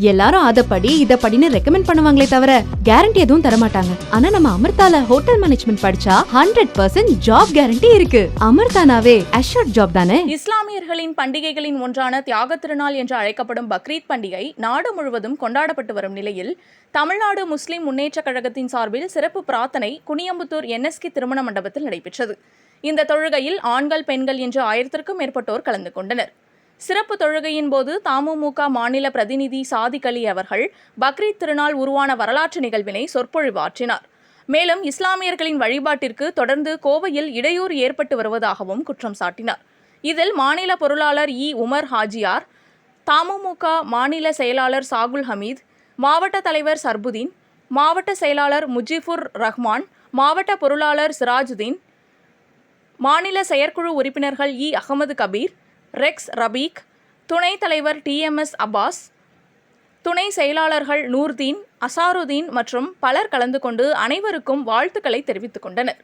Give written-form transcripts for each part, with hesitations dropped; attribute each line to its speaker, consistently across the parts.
Speaker 1: எல்லாரும் அதப்படி இதப்படின்னு ரெக்கமெண்ட் பண்ணுவாங்களே தவிர கேரண்டி எதுவும் தரமாட்டாங்க. ஆனா நம்ம அமிர்தால ஹோட்டல் மேனேஜ்மெண்ட் படிச்சா 100% ஜாப் கேரண்டி இருக்கு. அமிர்தானாவே அஷ்யூர்ட் ஜாப் தானே.
Speaker 2: இஸ்லாமியர்களின் பண்டிகைகளின் ஒன்றான தியாக திருநாள் என்று அழைக்கப்படும் பக்ரீத் பண்டிகை நாடு முழுவதும் கொண்டாடப்பட்டு வரும் நிலையில் தமிழ்நாடு முஸ்லிம் முன்னேற்ற கழகத்தின் சார்பில் சிறப்பு பிரார்த்தனை குனியம்புத்தூர் NSK திருமண மண்டபத்தில் நடைபெற்றது. இந்த தொழுகையில் ஆண்கள் பெண்கள் என்று 1000க்கும் மேற்பட்டோர் கலந்து கொண்டனர். சிறப்பு தொழுகையின் போது தமுமுக மாநில பிரதிநிதி சாதிக் அலி அவர்கள் பக்ரீத் திருநாள் உருவான வரலாற்று நிகழ்வினை சொற்பொழிவாற்றினார். மேலும் இஸ்லாமியர்களின் வழிபாட்டிற்கு தொடர்ந்து கோவையில் இடையூறு ஏற்பட்டு வருவதாகவும் குற்றம் சாட்டினார். இதில் மாநில பொருளாளர் உமர் ஹாஜியார், தமுமுக மாநில செயலாளர் சாகுல் ஹமீத், மாவட்ட தலைவர் சர்புதீன், மாவட்ட செயலாளர் முஜிபுர் ரஹ்மான், மாவட்ட பொருளாளர் சிராஜுதீன், மாநில செயற்குழு உறுப்பினர்கள் அகமது கபீர், ரெக்ஸ் ரபீக், துணைத் தலைவர் TMS அப்பாஸ், துணை செயலாளர்கள் நூர்தீன், அசாருதீன் மற்றும் பலர் கலந்து கொண்டு அனைவருக்கும் வாழ்த்துக்களை தெரிவித்துக் கொண்டனர்.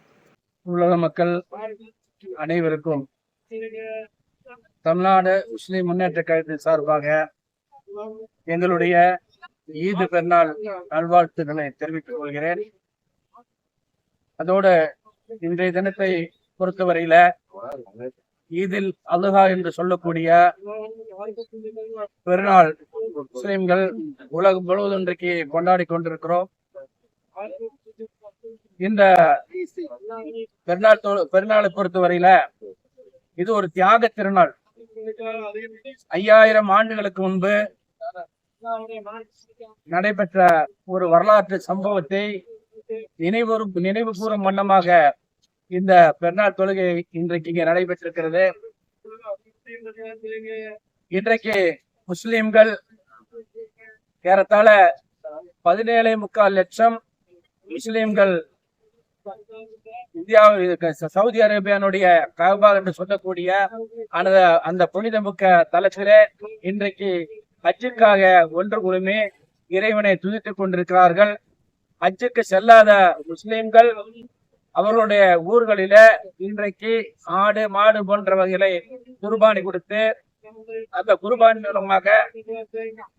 Speaker 3: உலக மக்கள் அனைவருக்கும் தமிழ்நாடு முஸ்லிம் முன்னேற்ற கழகத்தின் சார்பாக எங்களுடைய ஈது பெருநாள் நல்வாழ்த்துக்களை தெரிவித்துக் கொள்கிறேன். அதோட இன்றைய தினத்தை பொறுத்தவரையில ஈதில் அல்ஹா என்று சொல்லக்கூடிய பெருநாள் முஸ்லிம்கள் உலகம் முழுவதும் இன்றைக்கு கொண்டாடி கொண்டிருக்கிறோம். இந்த பெருநாளை பொறுத்தவரையில இது ஒரு தியாக திருநாள். 5000 ஆண்டுகளுக்கு முன்பு நடைபெற்ற ஒரு வரலாற்று சம்பவத்தை நினைவு கூறும் வண்ணமாக இந்த பெருநாள் தொழுகை இன்றைக்கு இங்கே நடைபெற்றிருக்கிறது. இன்றைக்கு முஸ்லிம்கள் ஏறத்தாழ 17.25 லட்சம் முஸ்லிம்கள் சவுதி அரேபியானுடைய கஅபா என்று சொல்லக்கூடிய அந்த புனிதமிக்க தலத்திலே இன்றைக்கு ஹஜ்ஜுக்காக ஒன்று குழுமே இறைவனை துதித்துக் கொண்டிருக்கிறார்கள். ஹஜ்ஜுக்கு செல்லாத முஸ்லிம்கள் அவர்களுடைய ஊர்களில இன்றைக்கு ஆடு மாடு போன்ற வகைகளை குர்பானி கொடுத்து அந்த குர்பானி மூலமாக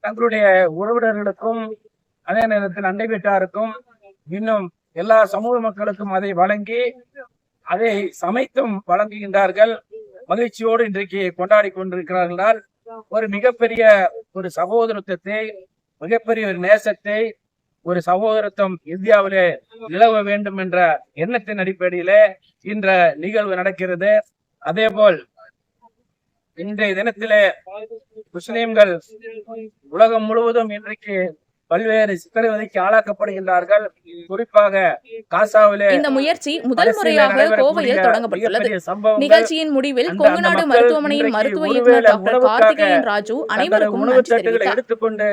Speaker 3: தங்களுடைய உறவினர்களுக்கும் அதே நேரத்தில் அண்டை வீட்டாருக்கும் இன்னும் எல்லா சமூக மக்களுக்கும் அதை வழங்கி அதை சமைத்தும் வழங்குகின்றார்கள். மகிழ்ச்சியோடு இன்றைக்கு கொண்டாடி கொண்டிருக்கிறார்கள். ஒரு மிகப்பெரிய ஒரு சகோதரத்துவத்தை, மிகப்பெரிய ஒரு நேசத்தை, ஒரு சகோதரத்துவம் இந்தியாவிலே நிலவ வேண்டும் என்ற எண்ணத்தின் அடிப்படையிலே இன்ற நிகழ்வு நடக்கிறது. அதே போல் இன்றைய தினத்திலே முஸ்லிம்கள் உலகம் முழுவதும் இன்றைக்கு பல்வேறு சித்திரவதைக்கு ஆளாக்கப்படுகின்றார்கள். குறிப்பாக காசாவிலே
Speaker 2: இந்த முயற்சி முதல் முறையாக கோவையில் தொடங்கப்பட்டுள்ளது. நிகழ்ச்சியின் முடிவில் கொங்குநாடு மருத்துவமனையின் மருத்துவ இயக்குநர் டாக்டர் கார்த்திகேயன் ராஜு அனைவருக்கும் நன்றி தெரிவித்தார்.
Speaker 3: எடுத்துக்கொண்டு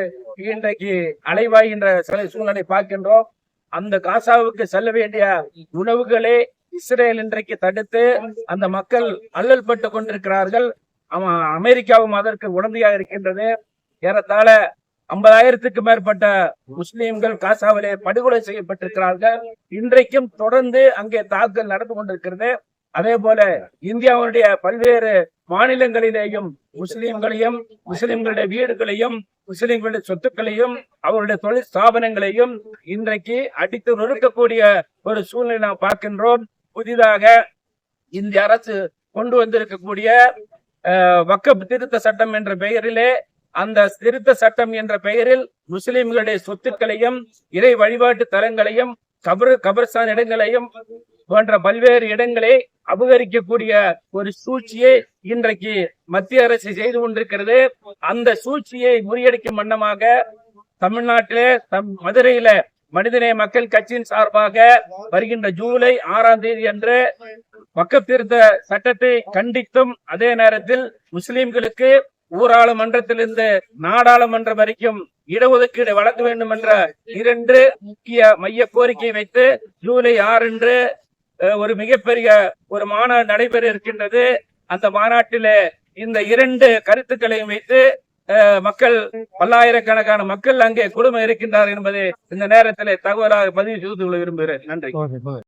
Speaker 3: இன்றைக்கு அலைவாய்கின்ற சூழ்நிலை பார்க்கின்றோம். அந்த காசாவுக்கு செல்ல வேண்டிய உணவுகளை இஸ்ரேல் இன்றைக்கு தடுத்து அந்த மக்கள் அல்லல் பட்டு கொண்டிருக்கிறார்கள். அமெரிக்காவும் அதற்கு உடந்தையாக இருக்கின்றது. ஏறத்தாழ 50,000க்கு மேற்பட்ட முஸ்லிம்கள் காசாவிலே படுகொலை செய்யப்பட்டிருக்கிறார்கள். இன்றைக்கும் தொடர்ந்து அங்கே தாக்குதல் நடந்து கொண்டிருக்கிறது. அதே போல இந்தியாவுடைய பல்வேறு மாநிலங்களிலேயும் முஸ்லிம்களையும், முஸ்லிம்களுடைய வீடுகளையும், முஸ்லிம்களுடைய சொத்துக்களையும், அவருடைய தொழில் ஸ்தாபனங்களையும் இன்றைக்கு அடித்து நொறுக்கக்கூடிய ஒரு சூழ்நிலை நாம் பார்க்கின்றோம். புதிதாக இந்திய அரசு கொண்டு வந்திருக்கக்கூடிய வக்ஃப் திருத்த சட்டம் என்ற பெயரிலே, அந்த திருத்த சட்டம் என்ற பெயரில் முஸ்லிம்களுடைய சொத்துக்களையும், இறை வழிபாட்டு தலங்களையும், கபர்ஸ்தான் இடங்களையும் போன்ற பல்வேறு இடங்களை அபகரிக்கக்கூடிய ஒரு சூழ்ச்சியை இன்றைக்கு மத்திய அரசு செய்து கொண்டிருக்கிறது. அந்த சூழ்ச்சியை முறியடிக்கும் வண்ணமாக தமிழ்நாட்டிலே மதுரையில மனிதநேய மக்கள் கட்சியின் சார்பாக வருகின்ற ஜூலை 6ஆம் தேதி அன்று வக்ஃப் திருத்த சட்டத்தை கண்டித்தும், அதே நேரத்தில் முஸ்லிம்களுக்கு ஊராளுமன்றத்திலிருந்து நாடாளுமன்றம் வரைக்கும் இடஒதுக்கீடு வழங்க வேண்டும் என்ற 2 முக்கிய மைய கோரிக்கை வைத்து ஜூலை 6 அன்று ஒரு மிகப்பெரிய ஒரு மாநாடு நடைபெற இருக்கின்றது. அந்த மாநாட்டிலே இந்த 2 கருத்துக்களையும் வைத்து மக்கள், பல்லாயிரக்கணக்கான மக்கள் அங்கே குழும இருக்கின்றார் என்பதை இந்த நேரத்தில் தகவலாக பதிவு செய்து கொள்ள விரும்புகிறேன். நன்றி.